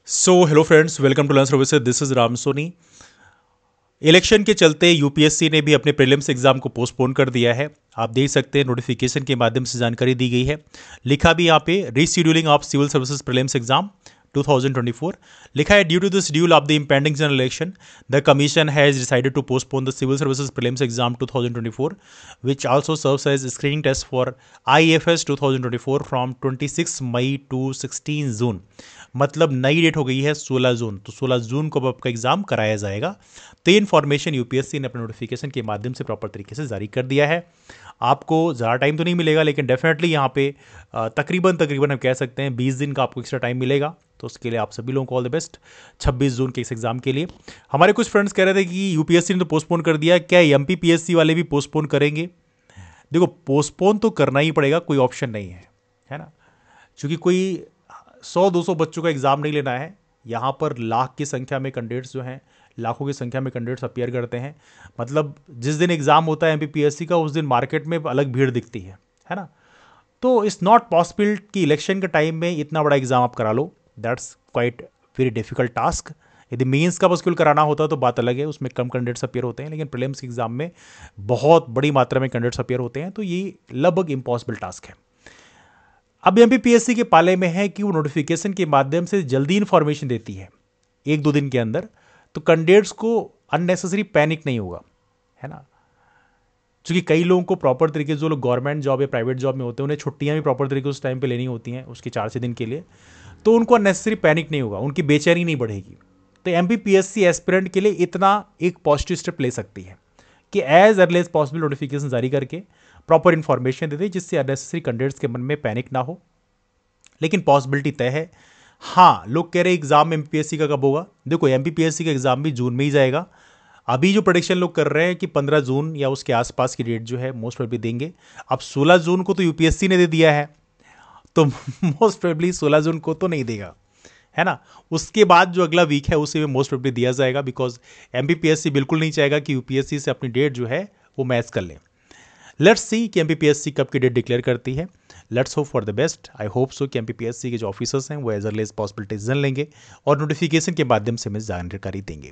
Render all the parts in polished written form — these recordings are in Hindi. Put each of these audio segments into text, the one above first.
So hello friends, welcome to learn services. This is Ram Soni. Election के चलते यूपीएससी ने भी अपने प्रीलिम्स एग्जाम को पोस्टपोन कर दिया है। आप देख सकते हैं नोटिफिकेशन के माध्यम से जानकारी दी गई है। लिखा भी यहाँ पे rescheduling of civil services prelims exam 2024 लिखा है। Due to the schedule of the impending general election, the commission has decided to postpone the civil services prelims exam 2024, which also serves as screening test for IFS 2024 from 26 May to 16 जून। मतलब नई डेट हो गई है 16 जून, तो 16 जून को अब आपका एग्जाम कराया जाएगा। तो ये इन्फॉर्मेशन यूपीएससी ने अपने नोटिफिकेशन के माध्यम से प्रॉपर तरीके से जारी कर दिया है। आपको ज़्यादा टाइम तो नहीं मिलेगा, लेकिन डेफिनेटली यहाँ पे तकरीबन हम कह सकते हैं 20 दिन का आपको एक्स्ट्रा टाइम मिलेगा। तो उसके लिए आप सभी लोगों को ऑल द बेस्ट 26 जून के इस एग्जाम के लिए। हमारे कुछ फ्रेंड्स कह रहे थे कि यूपीएससी ने तो पोस्टपोन कर दिया, क्या एमपीपीएससी वाले भी पोस्टपोन करेंगे? देखो, पोस्टपोन तो करना ही पड़ेगा, कोई ऑप्शन नहीं है ना। क्योंकि कोई 100-200 बच्चों का एग्ज़ाम नहीं लेना है। यहाँ पर लाख की संख्या में कैंडिडेट्स जो हैं, लाखों की संख्या में कैंडिडेट्स अपीयर करते हैं। मतलब जिस दिन एग्ज़ाम होता है एमपीपीएससी का, उस दिन मार्केट में अलग भीड़ दिखती है ना। तो इट्स नॉट पॉसिबल कि इलेक्शन के टाइम में इतना बड़ा एग्ज़ाम आप करा लो। That's quite very difficult task. यदि मेंस का पॉसिबल कराना होता तो बात अलग है, उसमें कम कैंडिडेट्स अपीयर होते हैं, लेकिन प्रीलिम्स एग्जाम में बहुत बड़ी मात्रा में कैंडिडेट्स अपीयर होते हैं, तो ये लगभग इम्पॉसिबल टास्क है। अब एमपीपीएससी के पाले में है कि वो नोटिफिकेशन के माध्यम से जल्दी इंफॉर्मेशन देती है 1-2 दिन के अंदर, तो कैंडिडेट्स को अननेसेसरी पैनिक नहीं होगा, है ना। क्योंकि कई लोगों को प्रॉपर तरीके से, जो लोग गवर्नमेंट जॉब या प्राइवेट जॉब में होते हैं, उन्हें छुट्टियां भी प्रॉपर तरीके से उस टाइम पे लेनी होती हैं, उसके 4-6 दिन के लिए। तो उनको अननेसेसरी पैनिक नहीं होगा, उनकी बेचैनी नहीं बढ़ेगी। तो एमपीपीएससी एस्पिरेंट के लिए इतना एक पॉजिटिव स्टेप ले सकती है कि as early as possible notification जारी करके प्रॉपर इन्फॉर्मेशन दे दे, जिससे अननेसेसरी कैंडिडेट्स के मन में पैनिक ना हो। लेकिन पॉसिबिलिटी तय है। हाँ, लोग कह रहे हैं एग्जाम एमपीएससी का कब होगा। देखो, एमपीपीएससी का एग्जाम भी जून में ही जाएगा। अभी जो प्रोडिक्शन लोग कर रहे हैं कि 15 जून या उसके आसपास की डेट जो है मोस्ट प्रोबेबली देंगे। अब 16 जून को तो यूपीएससी ने दे दिया है, तो मोस्ट प्रोबेबली 16 जून को तो नहीं देगा, है ना। उसके बाद जो अगला वीक है उसी में मोस्ट प्रोबेबली दिया जाएगा, बिकॉज एमपीपीएससी बिल्कुल नहीं चाहेगा कि यूपीएससी से अपनी डेट जो है वो मैच कर ले। लेट्स सी कि एमपीपीएससी कब की डेट डिक्लेयर करती है। Let's hope for the best. I hope so कि एमपीपीएससी के जो ऑफिसर्स हैं वो as early as possible decision लेंगे और नोटिफिकेशन के माध्यम से हमें जानकारी देंगे।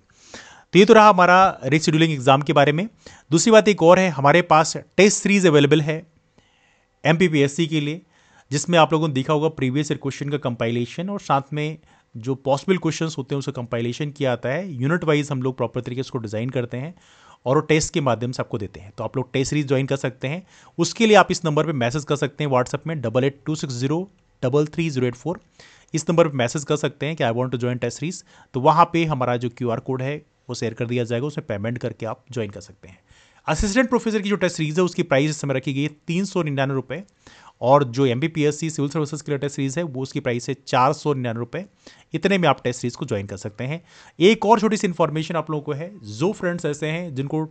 तो ये तो रहा हमारा रीशेड्यूलिंग एग्जाम के बारे में। दूसरी बात एक और है, हमारे पास टेस्ट सीरीज अवेलेबल है एमपीपीएससी के लिए, जिसमें आप लोगों ने देखा होगा प्रीवियस ईयर क्वेश्चन का कंपाइलेशन और साथ में जो पॉसिबल क्वेश्चंस होते हैं उसका कंपाइलेशन किया आता है। यूनिट वाइज हम लोग प्रॉपर तरीके से उसको डिज़ाइन करते हैं और वो टेस्ट के माध्यम से आपको देते हैं। तो आप लोग टेस्ट सीरीज ज्वाइन कर सकते हैं। उसके लिए आप इस नंबर पर मैसेज कर सकते हैं व्हाट्सएप में 8826033084। इस नंबर पर मैसेज कर सकते हैं कि I want to join test series. तो वहाँ पे हमारा जो QR कोड है वो शेयर कर दिया जाएगा, उसमें पेमेंट करके आप ज्वाइन कर सकते हैं। असिस्टेंट प्रोफेसर की जो टेस्ट सीरीज है उसकी प्राइस इस समय रखी गई है 399 रुपये, और जो एमपीपीएससी सिविल सर्विसेज की टेस्ट सीरीज है वो उसकी प्राइस है 499 रुपये। इतने में आप टेस्ट सीरीज को ज्वाइन कर सकते हैं। एक और छोटी सी इन्फॉर्मेशन आप लोगों को है, जो फ्रेंड्स ऐसे हैं जिनको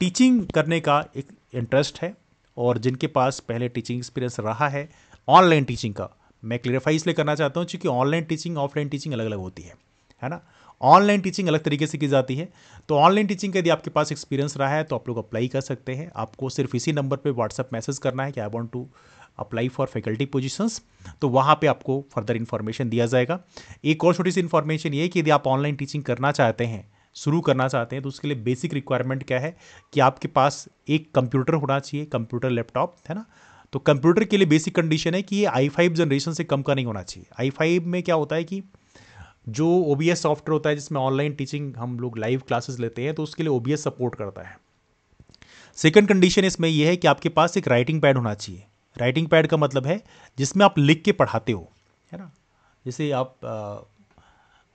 टीचिंग करने का एक इंटरेस्ट है और जिनके पास पहले टीचिंग एक्सपीरियंस रहा है ऑनलाइन टीचिंग का, मैं क्लियरफाई इसलिए करना चाहता हूँ क्योंकि ऑनलाइन टीचिंग ऑफलाइन टीचिंग अलग अलग होती है ना। ऑनलाइन टीचिंग अलग तरीके से की जाती है। तो ऑनलाइन टीचिंग का यदि आपके पास एक्सपीरियंस रहा है तो आप लोग अप्लाई कर सकते हैं। आपको सिर्फ इसी नंबर पे व्हाट्सएप मैसेज करना है कि I want to apply for faculty positions, तो वहाँ पे आपको फर्दर इन्फॉर्मेशन दिया जाएगा। एक और छोटी सी इन्फॉर्मेशन ये है कि यदि आप ऑनलाइन टीचिंग करना चाहते हैं, शुरू करना चाहते हैं, तो उसके लिए बेसिक रिक्वायरमेंट क्या है कि आपके पास एक कंप्यूटर होना चाहिए, कंप्यूटर लैपटॉप, है ना। तो कंप्यूटर के लिए बेसिक कंडीशन है कि ये i5 जनरेशन से कम का नहीं होना चाहिए। i5 में क्या होता है कि जो OBS सॉफ्टवेयर होता है जिसमें ऑनलाइन टीचिंग हम लोग लाइव क्लासेस लेते हैं, तो उसके लिए OBS सपोर्ट करता है। सेकंड कंडीशन इसमें यह है कि आपके पास एक राइटिंग पैड होना चाहिए। राइटिंग पैड का मतलब है जिसमें आप लिख के पढ़ाते हो, है ना। जैसे आप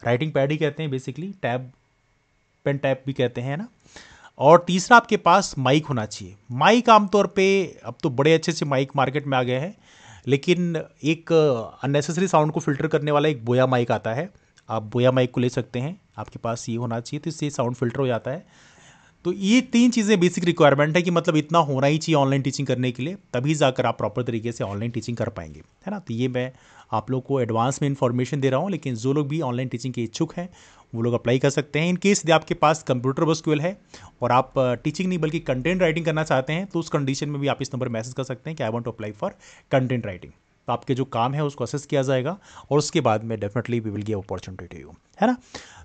राइटिंग पैड ही कहते हैं बेसिकली, टैब, पेन टैब भी कहते हैं ना। और तीसरा आपके पास माइक होना चाहिए। माइक आमतौर पे अब तो बड़े अच्छे से माइक मार्केट में आ गए हैं, लेकिन एक अननेसेसरी साउंड को फिल्टर करने वाला एक बोया माइक आता है, आप बोया माइक को ले सकते हैं। आपके पास ये होना चाहिए, तो इससे साउंड फिल्टर हो जाता है। तो ये 3 चीज़ें बेसिक रिक्वायरमेंट है कि मतलब इतना होना ही चाहिए ऑनलाइन टीचिंग करने के लिए, तभी जाकर आप प्रॉपर तरीके से ऑनलाइन टीचिंग कर पाएंगे, है ना। तो ये मैं आप लोग को एडवांस में इन्फॉर्मेशन दे रहा हूँ, लेकिन जो लोग भी ऑनलाइन टीचिंग के इच्छुक हैं वो लोग अप्लाई कर सकते हैं। इन केस यदि आपके पास कंप्यूटर बस्क्यूएल है और आप टीचिंग नहीं बल्कि कंटेंट राइटिंग करना चाहते हैं, तो उस कंडीशन में भी आप इस नंबर मैसेज कर सकते हैं कि I want to apply for content writing. तो आपके जो काम है उसको असेस किया जाएगा और उसके बाद में definitely we will give opportunity to you, है ना।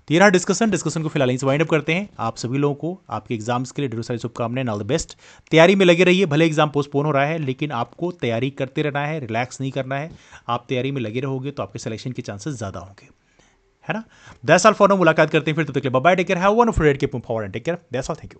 तो ये रहा डिस्कशन को फिलहाल यहीं से वाइंड अप करते हैं। आप सभी लोगों को आपके एग्जाम्स के लिए ढेरों सारी शुभकामनाएं, ऑल द बेस्ट। तैयारी में लगे रहिए, भले एग्जाम पोस्टपोन हो रहा है लेकिन आपको तैयारी करते रहना है, रिलैक्स नहीं करना है। आप तैयारी में लगे रहोगे तो आपके सिलेक्शन के चांसेस ज़्यादा होंगे, है ना। दैट्स ऑल फॉर नाउ, मुलाकात करते हैं फिर, तब तक के लिए bye bye, take care, have one of red, keep moving forward and take care, that's all, thank you.